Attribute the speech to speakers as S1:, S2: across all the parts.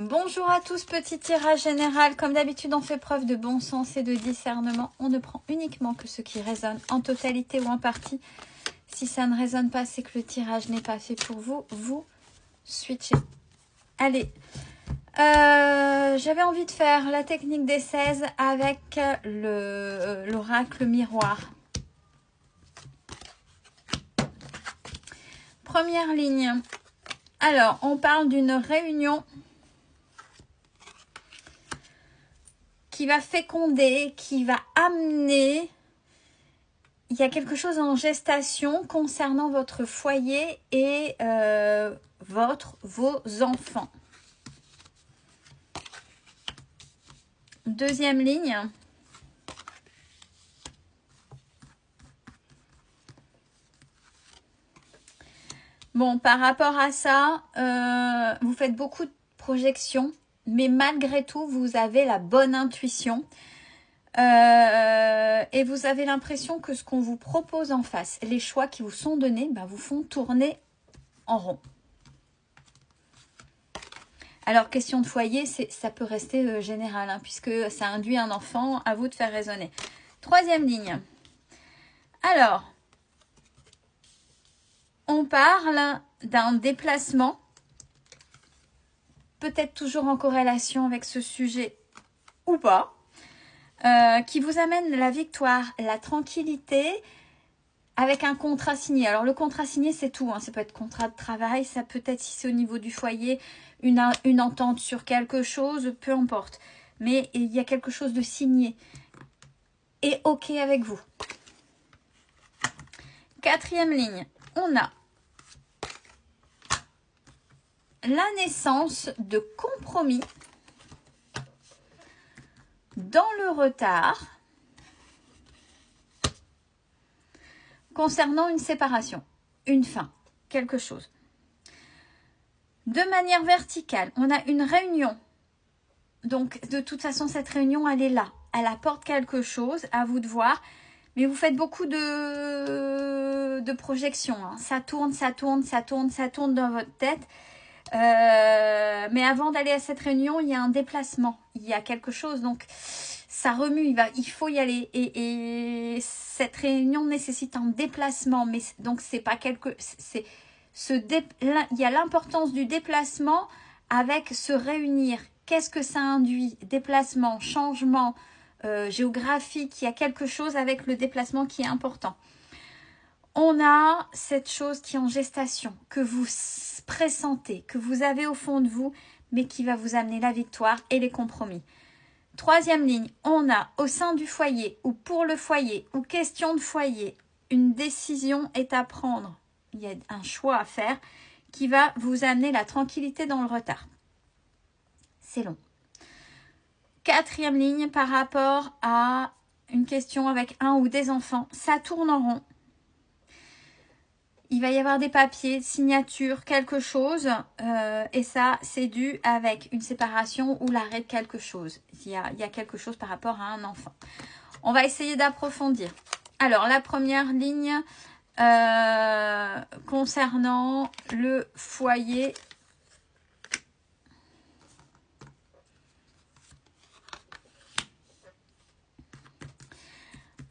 S1: Bonjour à tous, petit tirage général. Comme d'habitude, on fait preuve de bon sens et de discernement. On ne prend uniquement que ce qui résonne en totalité ou en partie. Si ça ne résonne pas, c'est que le tirage n'est pas fait pour vous. Vous switchez. Allez, j'avais envie de faire la technique des 16 avec l'oracle miroir. Première ligne. Alors, on parle d'une réunion qui va féconder, qui va amener. Il y a quelque chose en gestation concernant votre foyer et vos enfants. Deuxième ligne. Bon, par rapport à ça, vous faites beaucoup de projections, mais malgré tout, vous avez la bonne intuition. Et vous avez l'impression que ce qu'on vous propose en face, les choix qui vous sont donnés, vous font tourner en rond. Alors, question de foyer, ça peut rester général, hein, puisque ça induit un enfant, à vous de faire raisonner. Troisième ligne. Alors, on parle d'un déplacement, peut-être toujours en corrélation avec ce sujet ou pas, qui vous amène la victoire, la tranquillité, avec un contrat signé. Alors le contrat signé, c'est tout, hein. Ça peut être contrat de travail, ça peut être, si c'est au niveau du foyer, une entente sur quelque chose, peu importe. Mais il y a quelque chose de signé et OK avec vous. Quatrième ligne, on a la naissance de compromis dans le retard concernant une séparation, une fin, quelque chose. De manière verticale, on a une réunion. Donc, de toute façon, cette réunion, elle est là. Elle apporte quelque chose, à vous de voir. Mais vous faites beaucoup de projections, hein. Ça tourne, ça tourne, ça tourne, ça tourne dans votre tête. Mais avant d'aller à cette réunion, il y a un déplacement. Il y a quelque chose, donc ça remue, il faut y aller. Et cette réunion nécessite un déplacement. Mais donc, c'est pas quelque... il y a l'importance du déplacement avec se réunir. Qu'est-ce que ça induit? Déplacement, changement géographique. Il y a quelque chose avec le déplacement qui est important. On a cette chose qui est en gestation, que vous pressentez, que vous avez au fond de vous, mais qui va vous amener la victoire et les compromis. Troisième ligne, on a au sein du foyer ou pour le foyer ou question de foyer, une décision est à prendre. Il y a un choix à faire qui va vous amener la tranquillité dans le retard. C'est long. Quatrième ligne, par rapport à une question avec un ou des enfants, ça tourne en rond. Il va y avoir des papiers, signatures, quelque chose. Et ça, c'est dû avec une séparation ou l'arrêt de quelque chose. Il y a quelque chose par rapport à un enfant. On va essayer d'approfondir. Alors, la première ligne concernant le foyer.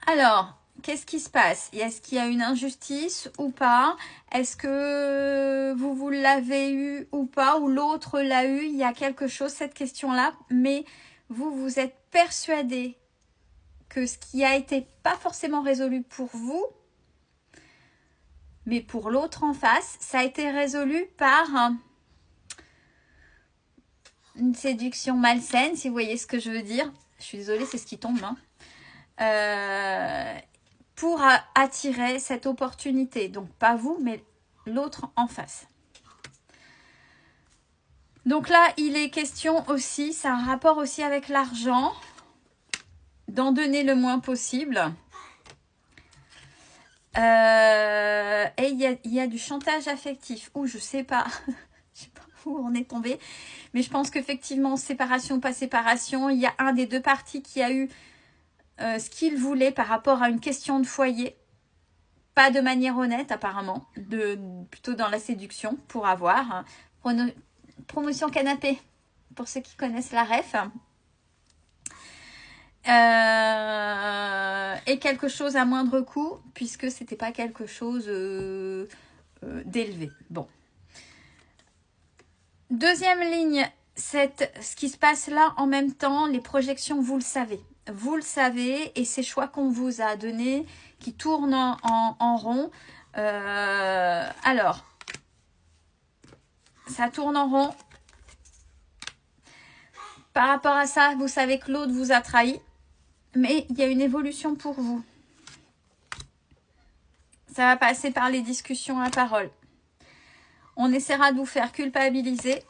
S1: Alors, qu'est-ce qui se passe? Est-ce qu'il y a une injustice ou pas? Est-ce que vous l'avez eu ou pas? Ou l'autre l'a eu? Il y a quelque chose, cette question-là. Mais vous êtes persuadé que ce qui a été pas forcément résolu pour vous, mais pour l'autre en face, ça a été résolu par une séduction malsaine, si vous voyez ce que je veux dire. Je suis désolée, c'est ce qui tombe, hein. Pour attirer cette opportunité. Donc, pas vous, mais l'autre en face. Donc là, il est question aussi, c'est un rapport aussi avec l'argent, d'en donner le moins possible. Et il y a du chantage affectif. Ou je sais pas, je sais pas où on est tombé. Mais je pense qu'effectivement, séparation ou pas séparation, il y a un des deux parties qui a eu ce qu'il voulait par rapport à une question de foyer. Pas de manière honnête apparemment, plutôt dans la séduction pour avoir. Promotion canapé. pour ceux qui connaissent la ref. Et quelque chose à moindre coût, puisque c'était pas quelque chose d'élevé. Bon. Deuxième ligne, ce qui se passe là en même temps, les projections, vous le savez. Vous le savez, et ces choix qu'on vous a donnés, qui tournent en rond. Alors, ça tourne en rond. Par rapport à ça, vous savez que l'autre vous a trahi. Mais il y a une évolution pour vous. Ça va passer par les discussions à parole. On essaiera de vous faire culpabiliser.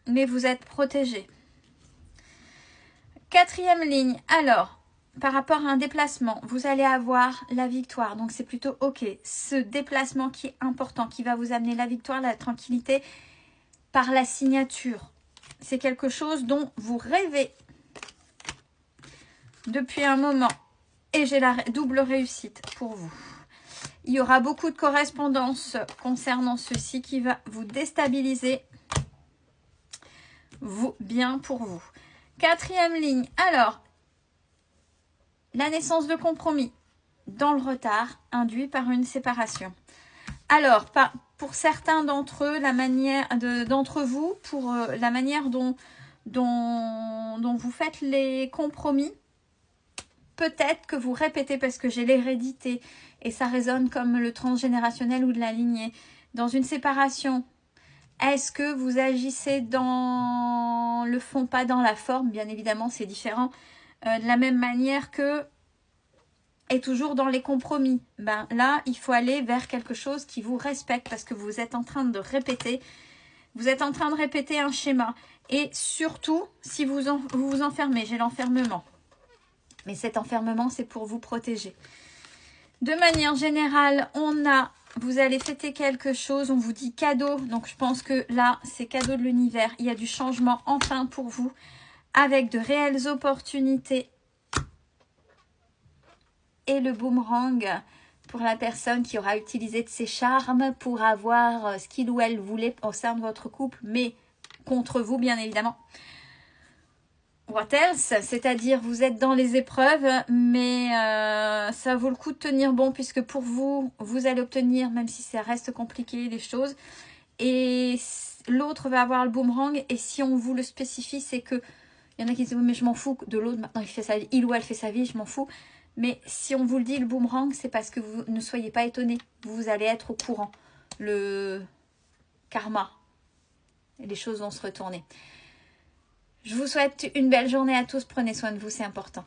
S1: Mais vous êtes protégé. Quatrième ligne. Alors, par rapport à un déplacement, vous allez avoir la victoire. Donc, c'est plutôt OK. Ce déplacement qui est important, qui va vous amener la victoire, la tranquillité, par la signature. C'est quelque chose dont vous rêvez depuis un moment. Et j'ai la double réussite pour vous. Il y aura beaucoup de correspondance concernant ceci qui va vous déstabiliser. Bien pour vous. Quatrième ligne. Alors, la naissance de compromis dans le retard induit par une séparation. Alors, pour certains d'entre eux, d'entre vous, pour la manière dont vous faites les compromis, peut-être que vous répétez parce que j'ai l'hérédité et ça résonne comme le transgénérationnel ou de la lignée. Dans une séparation, est-ce que vous agissez dans le fond, pas dans la forme? Bien évidemment, c'est différent. De la même manière que, et toujours dans les compromis. Ben, là, il faut aller vers quelque chose qui vous respecte parce que vous êtes en train de répéter. Vous êtes en train de répéter un schéma. Et surtout, si vous vous enfermez, j'ai l'enfermement. Mais cet enfermement, c'est pour vous protéger. De manière générale, vous allez fêter quelque chose, on vous dit cadeau. Donc, je pense que là, c'est cadeau de l'univers. Il y a du changement enfin pour vous, avec de réelles opportunités. Et le boomerang pour la personne qui aura utilisé de ses charmes pour avoir ce qu'il ou elle voulait au sein de votre couple, mais contre vous, bien évidemment. What else? C'est-à-dire, vous êtes dans les épreuves, mais ça vaut le coup de tenir bon, puisque pour vous, vous allez obtenir, même si ça reste compliqué, les choses. Et l'autre va avoir le boomerang, et si on vous le spécifie, c'est que, il y en a qui disent, oui, mais je m'en fous de l'autre, maintenant il ou elle fait sa vie, je m'en fous. Mais si on vous le dit, le boomerang, c'est parce que vous ne soyez pas étonnés. Vous allez être au courant. Le karma. Et les choses vont se retourner. Je vous souhaite une belle journée à tous. Prenez soin de vous, c'est important.